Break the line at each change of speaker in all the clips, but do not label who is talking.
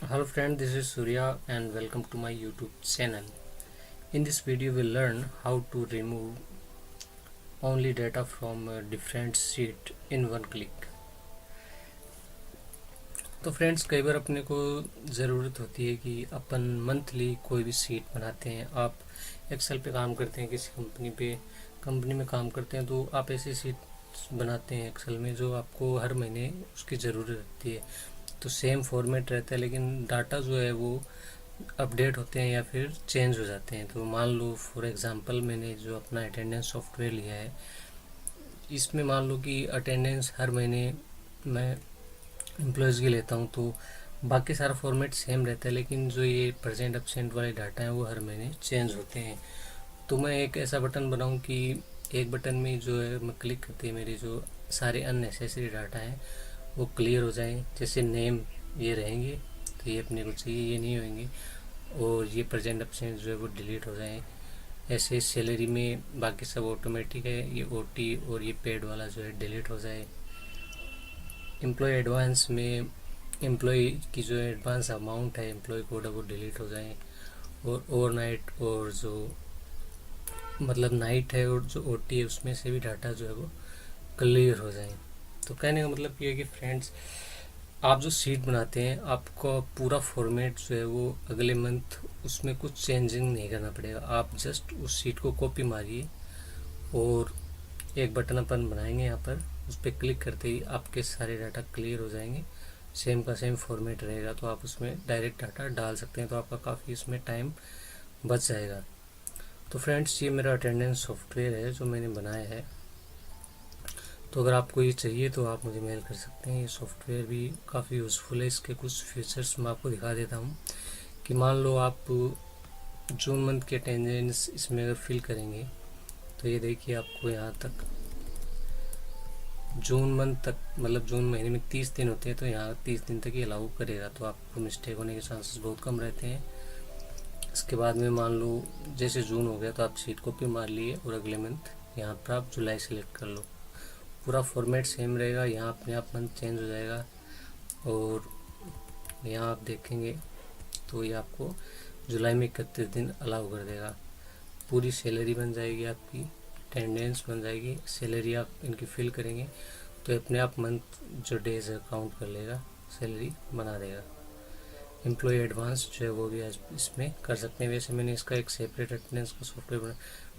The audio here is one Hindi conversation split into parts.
Hello friend, this is Surya and welcome to my YouTube channel. In this video we'll learn how to remove only data from a different sheet in one click. तो फ्रेंड्स कई बार अपने को ज़रूरत होती है कि अपन मंथली कोई भी शीट बनाते हैं। आप एक्सेल पे काम करते हैं, किसी कंपनी में काम करते हैं, तो आप ऐसी शीट बनाते हैं एक्सेल में जो आपको हर महीने उसकी ज़रूरत रहती है। तो सेम फॉर्मेट रहता है लेकिन डाटा जो है वो अपडेट होते हैं या फिर चेंज हो जाते हैं। तो मान लो फॉर एग्जांपल मैंने जो अपना अटेंडेंस सॉफ्टवेयर लिया है, इसमें मान लो कि अटेंडेंस हर महीने मैं एम्प्लॉयज़ की लेता हूँ, तो बाकी सारा फॉर्मेट सेम रहता है लेकिन जो ये प्रेजेंट एब्सेंट वाले डाटा हैं वो हर महीने चेंज होते हैं। तो मैं एक ऐसा बटन बनाऊँ कि एक बटन में जो है मैं क्लिक करते ही मेरे जो सारे अननेसेसरी डाटा हैं वो क्लियर हो जाएं। जैसे नेम ये रहेंगे तो ये अपने को चाहिए, ये नहीं होंगे, और ये प्रेजेंट एब्सेंट जो है वो डिलीट हो जाएं। ऐसे सैलरी में बाकी सब ऑटोमेटिक है, ये ओटी और ये पेड वाला जो है डिलीट हो जाए। एम्प्लॉय एडवांस में एम्प्लॉय की जो एडवांस अमाउंट है एम्प्लॉय कोड वो डिलीट हो जाए, और ओवरनाइट और जो मतलब नाइट है और जो ओटी है उसमें से भी डाटा जो है वो क्लियर हो जाए। तो कहने का मतलब ये है कि फ्रेंड्स, आप जो शीट बनाते हैं आपका पूरा फॉर्मेट जो है वो अगले मंथ उसमें कुछ चेंजिंग नहीं करना पड़ेगा। आप जस्ट उस शीट को कॉपी मारिए और एक बटन अपन बनाएंगे, यहाँ पर उस पर क्लिक करते ही आपके सारे डाटा क्लियर हो जाएंगे। सेम का सेम फॉर्मेट रहेगा, तो आप उसमें डायरेक्ट डाटा डाल सकते हैं, तो आपका काफ़ी इसमें टाइम बच जाएगा। तो फ्रेंड्स, ये मेरा अटेंडेंस सॉफ्टवेयर है जो मैंने बनाया है। तो अगर आपको ये चाहिए तो आप मुझे मेल कर सकते हैं। ये सॉफ्टवेयर भी काफ़ी यूज़फुल है। इसके कुछ फीचर्स मैं आपको दिखा देता हूँ कि मान लो आप जून मंथ की अटेंडेंस इसमें अगर फिल करेंगे तो ये देखिए आपको यहाँ तक जून मंथ तक, मतलब जून महीने में 30 दिन होते हैं, तो यहाँ 30 दिन तक ये अलाउ करेगा, तो आपको मिस्टेक होने के चांसेस बहुत कम रहते हैं। इसके बाद में मान लो जैसे जून हो गया तो आप शीट कॉपी मार लिए और अगले मंथ यहाँ पर आप जुलाई सेलेक्ट कर लो। पूरा फॉर्मेट सेम रहेगा, यहाँ अपने आप मंथ चेंज हो जाएगा। और यहाँ आप देखेंगे तो ये आपको जुलाई में 31 दिन अलाउ कर देगा। पूरी सैलरी बन जाएगी, आपकी अटेंडेंस बन जाएगी, सैलरी आप इनकी फिल करेंगे तो अपने आप मंथ जो डेज है काउंट कर लेगा, सैलरी बना देगा। एम्प्लॉय एडवांस जो है वो भी इसमें कर सकते हैं। वैसे मैंने इसका एक सेपरेट अटेंडेंस का सॉफ्टवेयर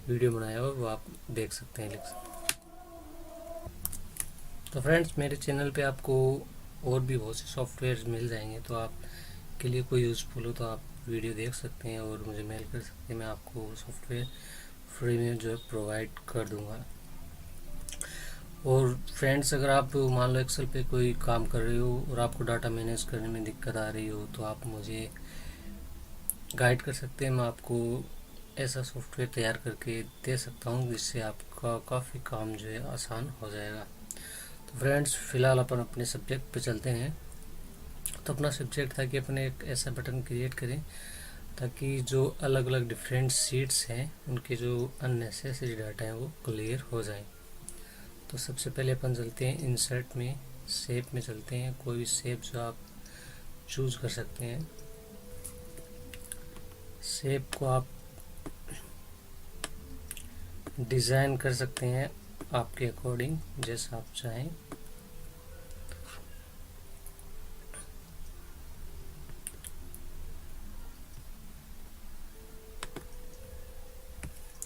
वीडियो बनाया हुआ, वो आप देख सकते हैं, लिख सकते हैं। तो फ्रेंड्स, मेरे चैनल पे आपको और भी बहुत से सॉफ्टवेयर मिल जाएंगे, तो आप के लिए कोई यूज़फुल हो तो आप वीडियो देख सकते हैं और मुझे मेल कर सकते हैं। मैं आपको सॉफ्टवेयर फ्री में जो है प्रोवाइड कर दूंगा। और फ्रेंड्स, अगर आप मान लो एक्सेल पे कोई काम कर रहे हो और आपको डाटा मैनेज करने में दिक्कत आ रही हो तो आप मुझे गाइड कर सकते हैं। मैं आपको ऐसा सॉफ्टवेयर तैयार करके दे सकता हूँ जिससे आपका काफ़ी काम जो है आसान हो जाएगा। तो फ्रेंड्स, फ़िलहाल अपन अपने सब्जेक्ट पे चलते हैं। तो अपना सब्जेक्ट था कि अपने एक ऐसा बटन क्रिएट करें ताकि जो अलग अलग डिफरेंट शीट्स हैं उनके जो अननेसेसरी डाटा हैं वो क्लियर हो जाएं। तो सबसे पहले अपन चलते हैं इंसर्ट में, शेप में चलते हैं। कोई भी शेप जो आप चूज कर सकते हैं। शेप को आप डिज़ाइन कर सकते हैं आपके अकॉर्डिंग, जैसा आप चाहें।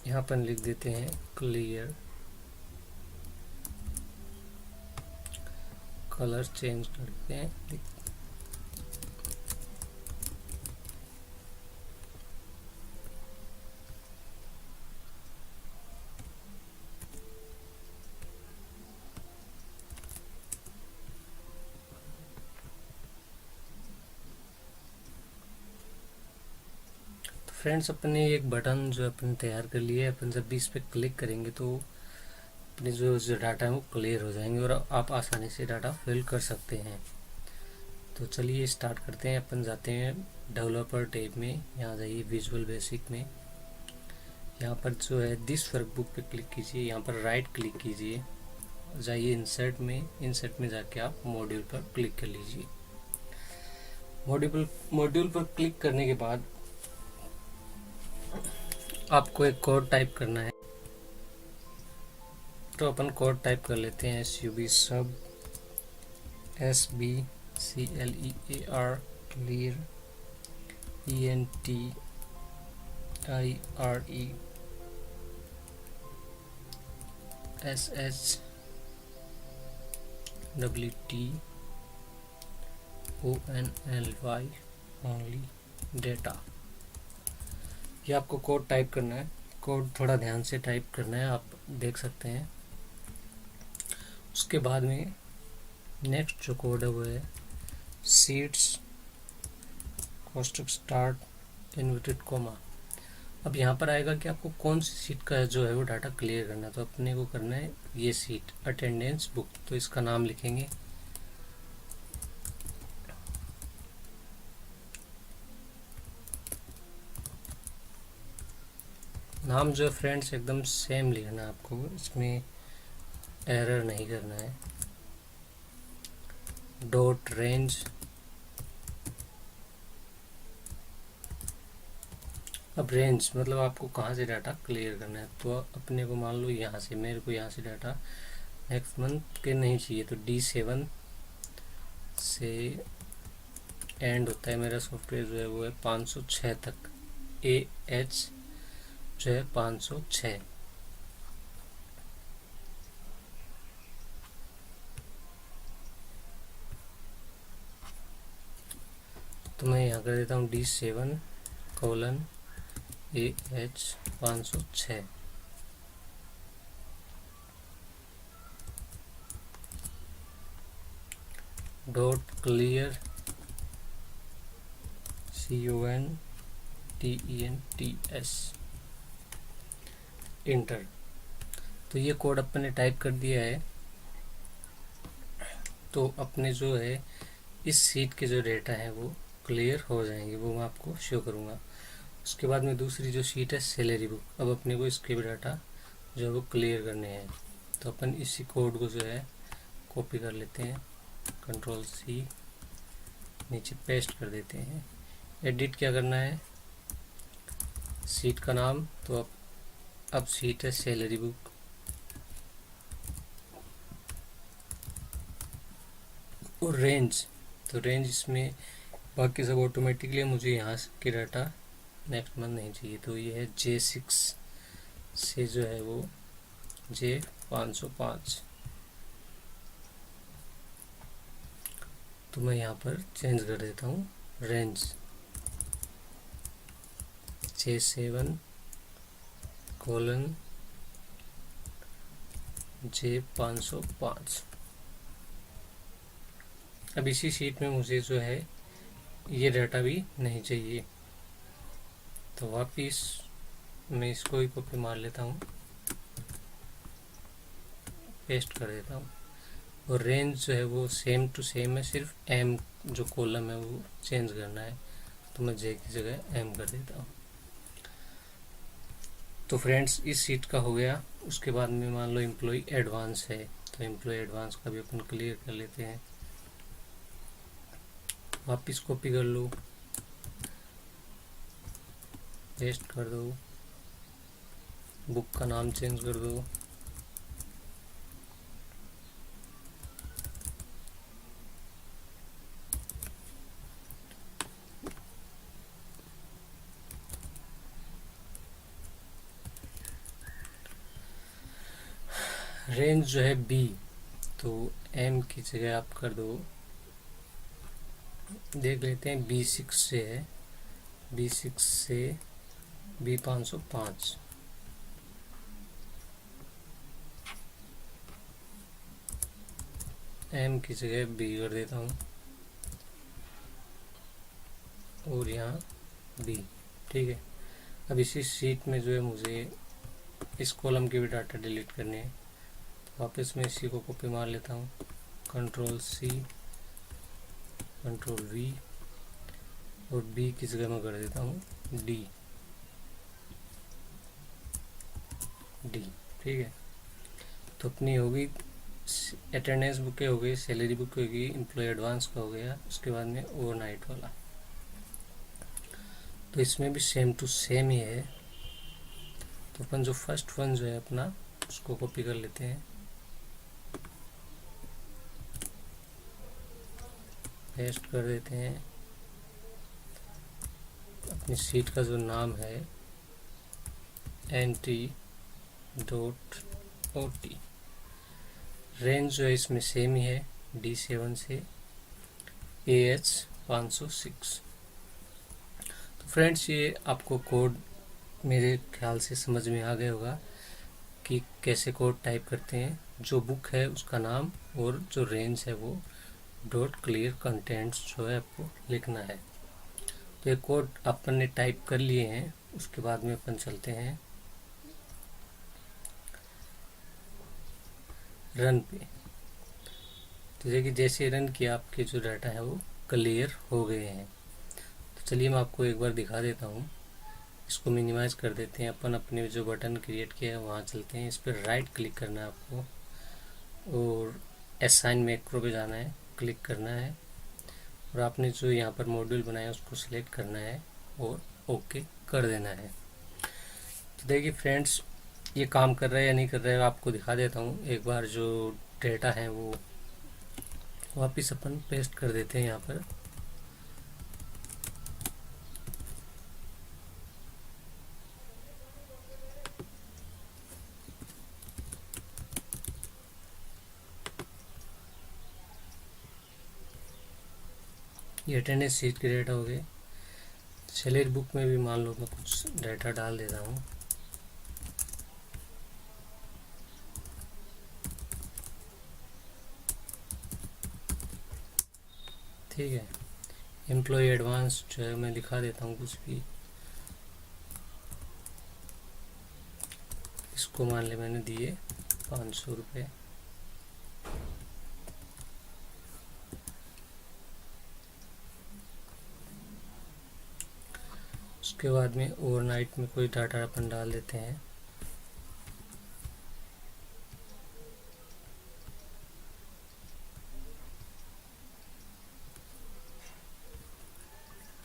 यहाँ पर लिख देते हैं क्लियर, कलर चेंज करते हैं। फ्रेंड्स, अपने एक बटन जो अपन तैयार कर लिए, अपन जब भी इस पर क्लिक करेंगे तो अपने जो डाटा है वो क्लियर हो जाएंगे और आप आसानी से डाटा फिल कर सकते हैं। तो चलिए स्टार्ट करते हैं। अपन जाते हैं डेवलपर टैब में, यहाँ जाइए विजुअल बेसिक में। यहाँ पर जो है दिस वर्कबुक पे क्लिक कीजिए, यहाँ पर राइट क्लिक कीजिए, जाइए इंसर्ट में, इंसर्ट में जाके आप मॉड्यूल पर क्लिक कर लीजिए। मॉड्यूल पर क्लिक करने के बाद आपको एक कोड टाइप करना है। तो अपन कोड टाइप कर लेते हैं SUB सब SBCLEAR clear ENTIRE SHWTONLY only data। ये आपको कोड टाइप करना है। कोड थोड़ा ध्यान से टाइप करना है, आप देख सकते हैं। उसके बाद में नेक्स्ट जो कोड है वो है सीट्स कोष्टक स्टार्ट इन्वर्टेड कोमा। अब यहाँ पर आएगा कि आपको कौन सी सीट का जो है वो डाटा क्लियर करना है। तो अपने को करना है ये सीट अटेंडेंस बुक। तो इसका नाम लिखेंगे नाम जो है फ्रेंड्स एकदम सेम लिखना है आपको, इसमें एरर नहीं करना है। डॉट रेंज, अब रेंज मतलब आपको कहाँ से डाटा क्लियर करना है। तो अपने को मान लो यहाँ से, मेरे को यहाँ से डाटा नेक्स्ट मंथ के नहीं चाहिए, तो D7 से एंड होता है मेरा सॉफ्टवेयर जो है वो है 506 तक। AH जो है 506। तो मैं यहाँ कर देता हूँ D7:AH 506। Dot clear CONTENTS inter. तो ये कोड अपने टाइप कर दिया है। तो अपने जो है इस सीट के जो डेटा है वो क्लियर हो जाएंगे, वो मैं आपको शो करूँगा। उसके बाद में दूसरी जो शीट है सैलरी बुक। अब अपने को इसके भी डाटा जो है वो क्लियर करने हैं। तो अपन इसी कोड को जो है कॉपी कर लेते हैं, Ctrl+C, नीचे पेस्ट कर देते हैं। एडिट क्या करना है, सीट का नाम। तो अब सीट है सैलरी बुक। और रेंज, तो रेंज इसमें बाकी सब ऑटोमेटिकली, मुझे यहाँ के डाटा नेक्स्ट मंथ नहीं चाहिए। तो ये है J6 से जो है वो J505। तो मैं यहाँ पर चेंज कर देता हूँ रेंज J7:J505। अब इसी शीट में मुझे जो है ये डाटा भी नहीं चाहिए। तो वापिस मैं इसको ही कॉपी मार लेता हूँ, पेस्ट कर देता हूँ। और रेंज जो है वो सेम टू सेम है, सिर्फ M जो कॉलम है वो चेंज करना है। तो मैं J की जगह M कर देता हूँ। तो फ्रेंड्स इस सीट का हो गया। उसके बाद में मान लो एम्प्लॉय एडवांस है, तो एम्प्लॉय एडवांस का भी अपन क्लियर कर लेते हैं। वापिस कॉपी कर लो, पेस्ट कर दो, बुक का नाम चेंज कर दो। रेंज जो है B, तो M की जगह आप कर दो, देख लेते हैं B6 से है, B6 से B505। M की जगह B कर देता हूँ और यहाँ B। ठीक है। अब इसी सीट में जो है मुझे इस कॉलम के भी डाटा डिलीट करने हैं। तो वापस मैं इसी को कॉपी मार लेता हूँ, Ctrl+C, Ctrl+V, और B की जगह मैं कर देता हूँ D। ठीक है। तो अपनी होगी अटेंडेंस बुक हो गई, सैलरी बुक हो गई, एम्प्लॉय एडवांस का हो गया, उसके बाद में ओवरनाइट वाला। तो इसमें भी सेम टू सेम ही है। तो अपन जो फर्स्ट वन जो है अपना, उसको कॉपी कर लेते हैं, पेस्ट कर देते हैं। अपनी सीट का जो नाम है NT.OT। रेंज जो है इसमें सेम ही है, D7 से AH 506। तो फ्रेंड्स, ये आपको कोड मेरे ख्याल से समझ में आ गया होगा कि कैसे कोड टाइप करते हैं। जो बुक है उसका नाम और जो रेंज है वो डॉट क्लियर कंटेंट्स जो है आपको लिखना है। तो ये कोड अपन ने टाइप कर लिए हैं। उसके बाद में अपन चलते हैं रन पे। तो देखिए जैसे रन किया आपके जो डाटा है वो क्लियर हो गए हैं। तो चलिए मैं आपको एक बार दिखा देता हूँ। इसको मिनिमाइज कर देते हैं। अपन अपने जो बटन क्रिएट किया है वहाँ चलते हैं। इस पर राइट क्लिक करना है आपको और असाइन मैक्रो पे जाना है, क्लिक करना है और आपने जो यहाँ पर मॉड्यूल बनाया है उसको सिलेक्ट करना है और ओके कर देना है। तो देखिए फ्रेंड्स, ये काम कर रहा है या नहीं कर रहा है आपको दिखा देता हूँ। एक बार जो डेटा है वो वापस अपन पेस्ट कर देते हैं यहाँ पर। ये अटेंडेंस सीट के डेटा हो गए। सैलरी बुक में भी मान लो मैं कुछ डेटा डाल देता हूँ। ठीक है, एम्प्लॉय एडवांस जो है मैं दिखा देता हूँ कुछ भी। इसको मान ले मैंने दिए 500 रुपये। उसके बाद में ओवरनाइट में कोई डाटा अपन डाल देते हैं।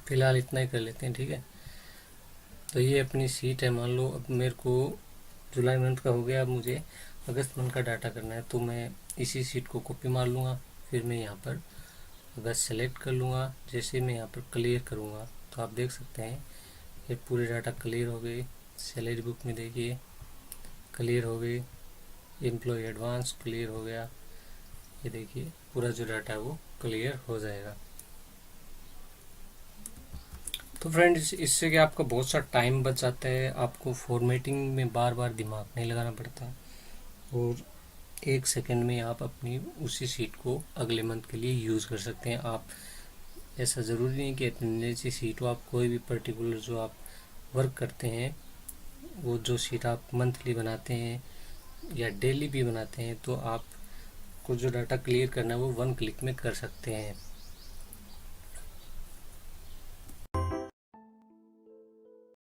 फिलहाल इतना ही कर लेते हैं, ठीक है। तो ये अपनी सीट है। मान लो अब मेरे को जुलाई मंथ का हो गया, अब मुझे अगस्त मंथ का डाटा करना है। तो मैं इसी सीट को कॉपी मार लूँगा, फिर मैं यहाँ पर अगस्त सेलेक्ट कर लूँगा। जैसे मैं यहाँ पर क्लियर करूँगा तो आप देख सकते हैं ये पूरे डाटा क्लियर हो गई। सैलरी बुक में देखिए क्लियर हो गई, एम्प्लॉय एडवांस क्लियर हो गया। ये देखिए पूरा जो डाटा है वो क्लियर हो जाएगा। तो फ्रेंड्स, इससे क्या आपका बहुत सा टाइम बच जाता है। आपको फॉर्मेटिंग में बार बार दिमाग नहीं लगाना पड़ता और 1 सेकंड में आप अपनी उसी सीट को अगले मंथ के लिए यूज़ कर सकते हैं। आप ऐसा ज़रूरी नहीं कि अटेंडेंस की सीट हो, आप कोई भी पर्टिकुलर जो आप वर्क करते हैं वो जो सीट आप मंथली बनाते हैं या डेली भी बनाते हैं, तो आपको जो डाटा क्लियर करना है वो 1 क्लिक में कर सकते हैं।